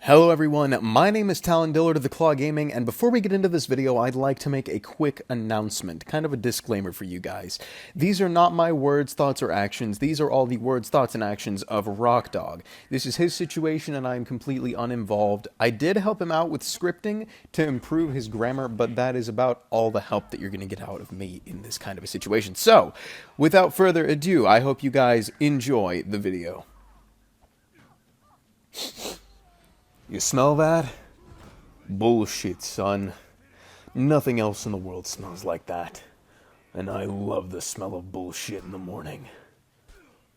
Hello everyone, my name is Talon Dillard of The Claw Gaming, and before we get into this video, I'd like to make a quick announcement, kind of a disclaimer for you guys. These are not my words, thoughts, or actions. These are all the words, thoughts, and actions of Rock Dog. This is his situation, and I am completely uninvolved. I did help him out with scripting to improve his grammar, but that is about all the help that you're going to get out of me in this kind of a situation. So, without further ado, I hope you guys enjoy the video. You smell that? Bullshit, son. Nothing else in the world smells like that. And I love the smell of bullshit in the morning.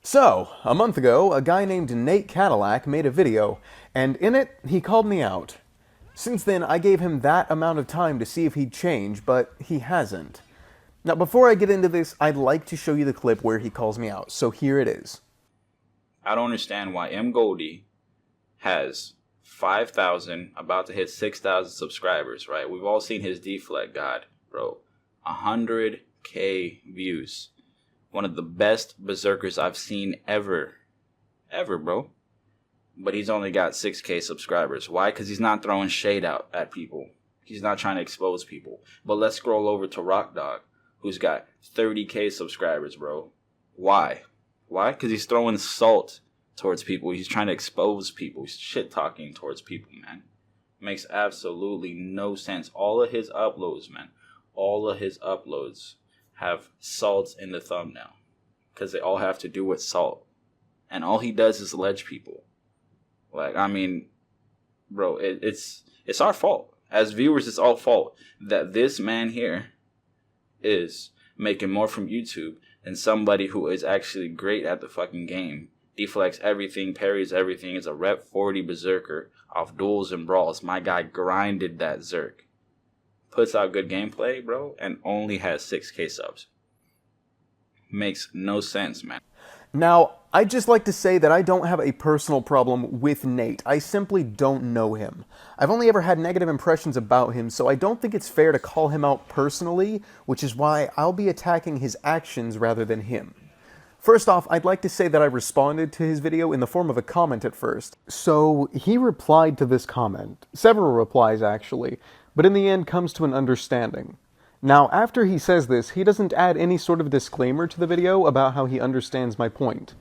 So, a month ago, a guy named Nate Cadillac made a video, and in it, he called me out. Since then, I gave him that amount of time to see if he'd change, but he hasn't. Now, before I get into this, I'd like to show you the clip where he calls me out, so here it is. I don't understand why M. Goldie has 5,000, about to hit 6,000 subscribers, right? We've all seen his deflect god, bro. 100K views. One of the best berserkers I've seen ever, bro. But he's only got 6K subscribers. Why? Because he's not throwing shade out at people. He's not trying to expose people. But let's scroll over to Rock Dog, who's got 30K subscribers, bro. Why? Why? Because he's throwing salt towards people. He's trying to expose people. He's shit talking towards people, man. Makes absolutely no sense. All of his uploads, man, all of his uploads have salt in the thumbnail because they all have to do with salt, and all he does is ledge people. Like, I mean, bro, it's our fault as viewers. It's our fault that this man here is making more from YouTube than somebody who is actually great at the fucking game. Deflects everything, parries everything, is a rep 40 berserker off duels and brawls. My guy grinded that Zerk. Puts out good gameplay, bro, and only has 6K subs. Makes no sense, man. Now, I'd just like to say that I don't have a personal problem with Nate. I simply don't know him. I've only ever had negative impressions about him, so I don't think it's fair to call him out personally, which is why I'll be attacking his actions rather than him. First off, I'd like to say that I responded to his video in the form of a comment at first. So, he replied to this comment. Several replies, actually. But in the end, comes to an understanding. Now, after he says this, he doesn't add any sort of disclaimer to the video about how he understands my point.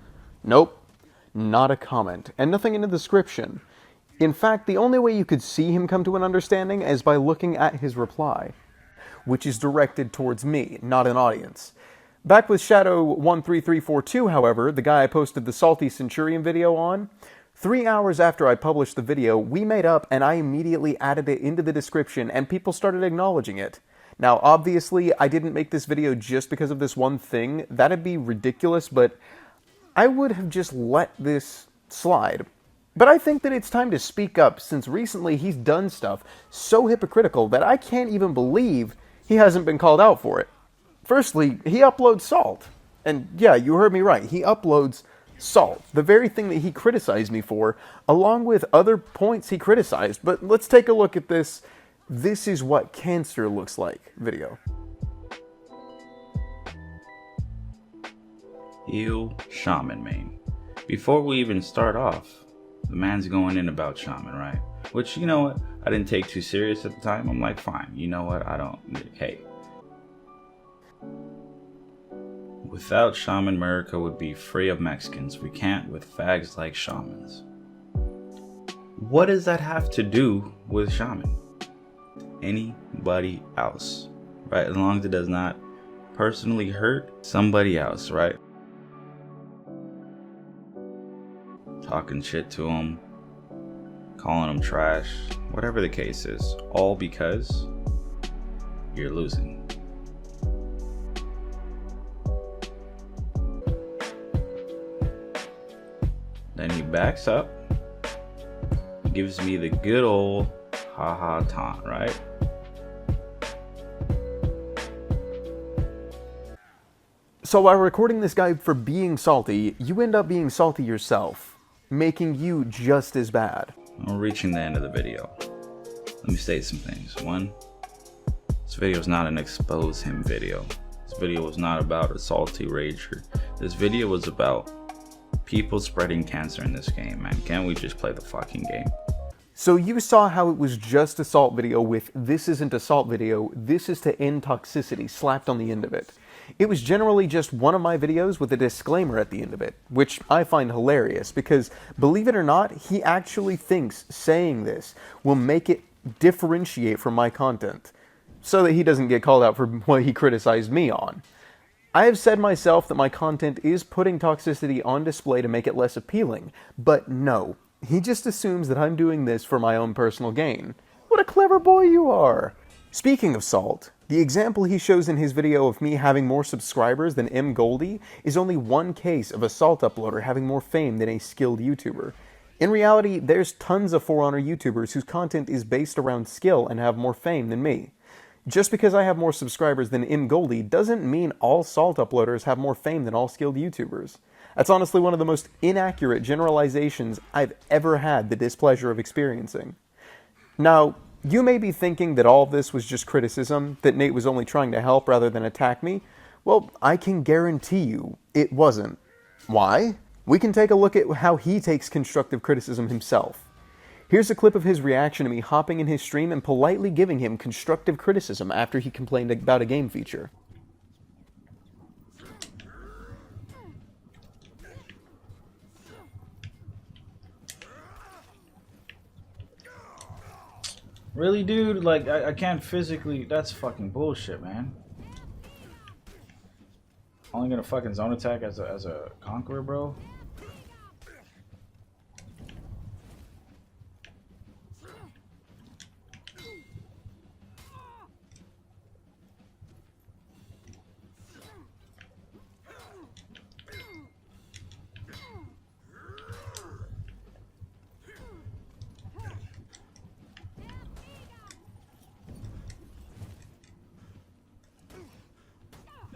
Nope. Not a comment. And nothing in the description. In fact, the only way you could see him come to an understanding is by looking at his reply, which is directed towards me, not an audience. Back with Shadow13342, however, the guy I posted the Salty Centurion video on, 3 hours after I published the video, we made up and I immediately added it into the description and people started acknowledging it. Now, obviously, I didn't make this video just because of this one thing. That'd be ridiculous, but I would have just let this slide. But I think that it's time to speak up since recently he's done stuff so hypocritical that I can't even believe he hasn't been called out for it. Firstly, he uploads salt. And yeah, you heard me right. He uploads salt. The very thing that he criticized me for, along with other points he criticized. But let's take a look at this "This is what cancer looks like" video. Heal Shaman main. Before we even start off, the man's going in about Shaman, right? Which, you know what? I didn't take too serious at the time. I'm like, fine. You know what? Hey. Without Shaman, America would be free of Mexicans. We can't with fags like shamans. What does that have to do with Shaman? Anybody else, right? As long as it does not personally hurt somebody else, right? Talking shit to them, calling them trash, whatever the case is, all because you're losing. Then he backs up, gives me the good old haha taunt, right? So while recording this guy for being salty, you end up being salty yourself, making you just as bad. We're reaching the end of the video. Let me state some things. One, this video is not an expose him video. This video was not about a salty rager. This video was about people spreading cancer in this game, man. Can't we just play the fucking game? So you saw how it was just assault video with "this isn't assault video, this is to end toxicity" slapped on the end of it. It was generally just one of my videos with a disclaimer at the end of it, which I find hilarious because, believe it or not, he actually thinks saying this will make it differentiate from my content, so that he doesn't get called out for what he criticized me on. I have said myself that my content is putting toxicity on display to make it less appealing, but no. He just assumes that I'm doing this for my own personal gain. What a clever boy you are! Speaking of salt, the example he shows in his video of me having more subscribers than M. Goldie is only one case of a salt uploader having more fame than a skilled YouTuber. In reality, there's tons of For Honor YouTubers whose content is based around skill and have more fame than me. Just because I have more subscribers than M. Goldie doesn't mean all salt uploaders have more fame than all skilled YouTubers. That's honestly one of the most inaccurate generalizations I've ever had the displeasure of experiencing. Now, you may be thinking that all of this was just criticism, that Nate was only trying to help rather than attack me. Well, I can guarantee you it wasn't. Why? We can take a look at how he takes constructive criticism himself. Here's a clip of his reaction to me hopping in his stream and politely giving him constructive criticism after he complained about a game feature. Really, dude? Like, I can't physically... That's fucking bullshit, man. Only gonna fucking zone attack as a conqueror, bro?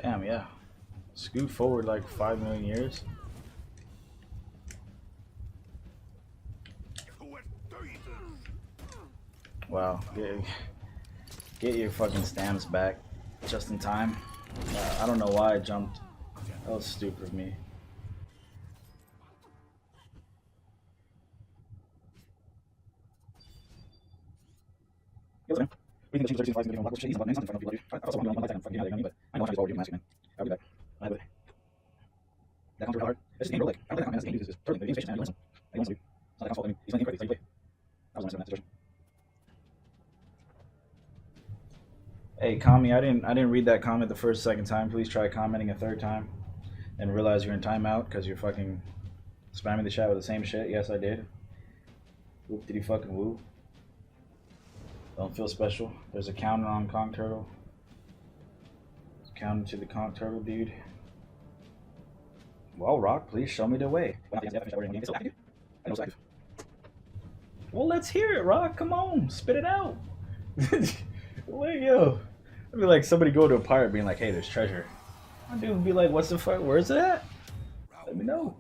Damn, yeah. Scoot forward like 5 million years. Wow. Get your fucking stamps back just in time. I don't know why I jumped. That was stupid of me. We think the changes are using bullshit. He's not something from people. I also want to know fucking how they're gonna be, but I know I'm trying to forward you asking, man. I'll be back. I would. That counter hard. It's just game like I don't think this game is turning the game station and you wants to. It's not like I'm fault. I mean, he's playing incorrectly, so you play. I was honest in that situation. Hey, Kami, I didn't read that comment the second time. Please try commenting a third time, and realize you're in timeout because you're fucking spamming the chat with the same shit. Yes, I did. Whoop did he fucking woo? Don't feel special. There's a counter on Kong Turtle. Counter to the Kong Turtle, dude. Well, Rock, please show me the way. Well, let's hear it, Rock. Come on, spit it out. Wait, yo. I'd be like somebody go to a pirate being like, hey, there's treasure. My dude would be like, what's the fuck? Where's it at? Let me know.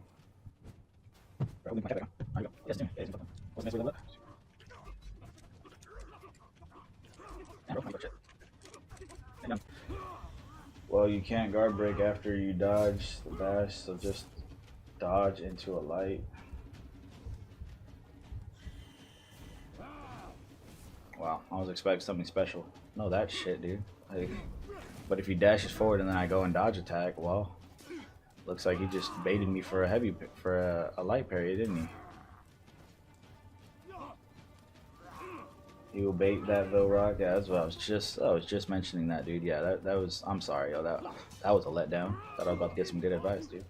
Well, you can't guard break after you dodge the bash, so just dodge into a light. Wow, I was expecting something special. No, that shit, dude. Like, but if he dashes forward and then I go and dodge attack, well, looks like he just baited me for a light parry, didn't he? He will bait that though, Rock. Yeah, that's what I was just mentioning that, dude. Yeah, that was. I'm sorry, yo. That was a letdown. Thought I was about to get some good advice, dude.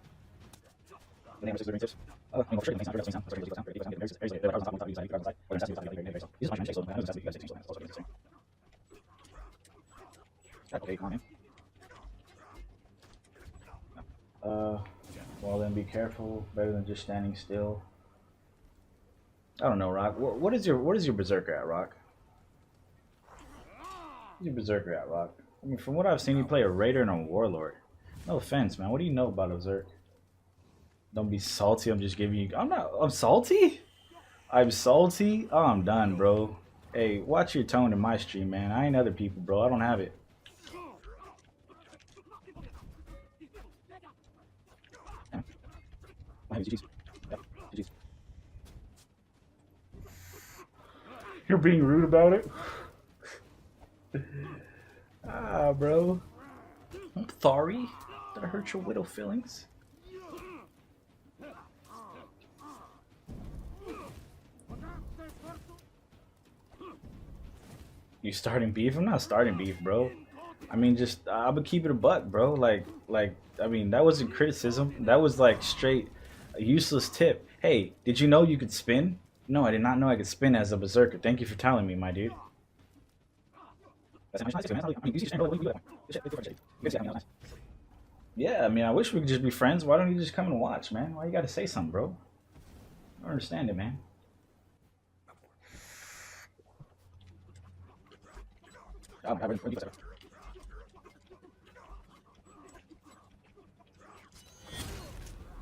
Okay, come on, man. Well then, be careful. Better than just standing still. I don't know, Rock. What is your berserker at, Rock? What's your berserker at, Rock? I mean, from what I've seen, you play a raider and a warlord. No offense, man. What do you know about a berserk? Don't be salty. I'm just giving you. I'm salty. I'm salty. Oh, I'm done, bro. Hey, watch your tone in my stream, man. I ain't other people, bro. I don't have it. You're being rude about it? Ah, bro. I'm sorry. Did I hurt your widow feelings? You starting beef? I'm not starting beef, bro. I mean, just I would keep it a buck, bro. I mean, that wasn't criticism. That was like straight a useless tip. Hey, did you know you could spin? No, I did not know I could spin as a berserker. Thank you for telling me, my dude. Yeah, I mean, I wish we could just be friends. Why don't you just come and watch, man? Why you gotta say something, bro? I don't understand it, man.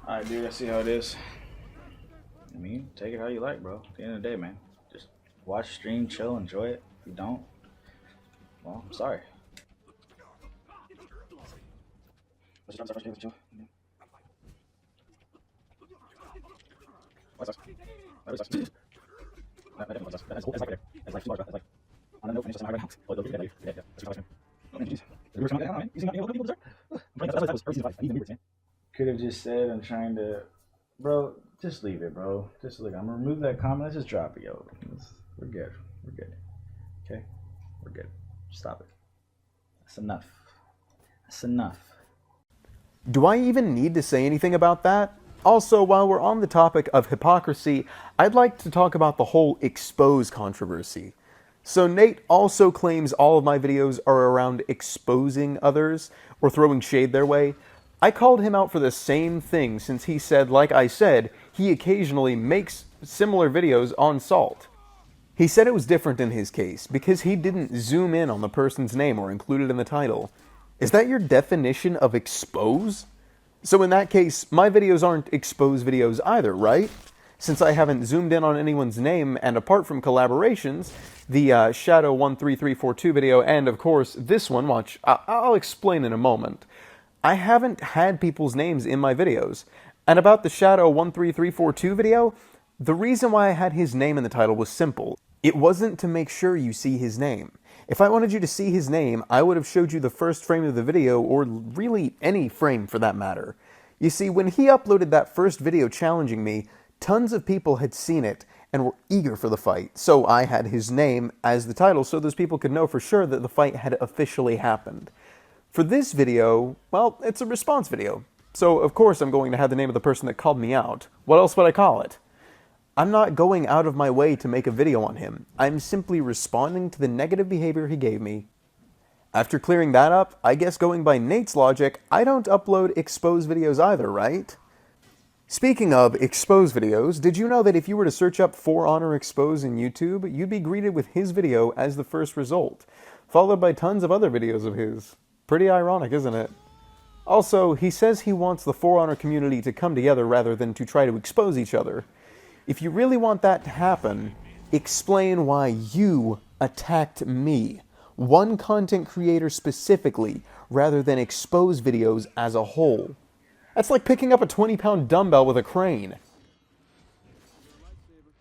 Alright, dude, I see how it is. I mean, take it how you like, bro. At the end of the day, man. Just watch, stream, chill, enjoy it. If you don't, well, I'm sorry. Could have just said I'm trying to, bro. Just leave it, bro. Just look. I'm gonna remove that comment. Let's just drop it, yo. We're good. We're good. Okay, we're good. Stop it. That's enough. That's enough. Do I even need to say anything about that? Also, while we're on the topic of hypocrisy, I'd like to talk about the whole expose controversy. So Nate also claims all of my videos are around exposing others or throwing shade their way. I called him out for the same thing since he said, like I said, he occasionally makes similar videos on Salt. He said it was different in his case because he didn't zoom in on the person's name or include it in the title. Is that your definition of expose? So in that case, my videos aren't expose videos either, right? Since I haven't zoomed in on anyone's name, and apart from collaborations, the Shadow 13342 video, and of course this one, watch, I'll explain in a moment. I haven't had people's names in my videos. And about the Shadow 13342 video, the reason why I had his name in the title was simple. It wasn't to make sure you see his name. If I wanted you to see his name, I would have showed you the first frame of the video, or really any frame for that matter. You see, when he uploaded that first video challenging me, tons of people had seen it and were eager for the fight, so I had his name as the title so those people could know for sure that the fight had officially happened. For this video, well, it's a response video, so of course I'm going to have the name of the person that called me out. What else would I call it? I'm not going out of my way to make a video on him. I'm simply responding to the negative behavior he gave me. After clearing that up, I guess going by Nate's logic, I don't upload expose videos either, right? Speaking of expose videos, did you know that if you were to search up For Honor Expose in YouTube, you'd be greeted with his video as the first result, followed by tons of other videos of his. Pretty ironic, isn't it? Also, he says he wants the For Honor community to come together rather than to try to expose each other. If you really want that to happen, explain why you attacked me, one content creator specifically, rather than expose videos as a whole. That's like picking up a 20-pound dumbbell with a crane.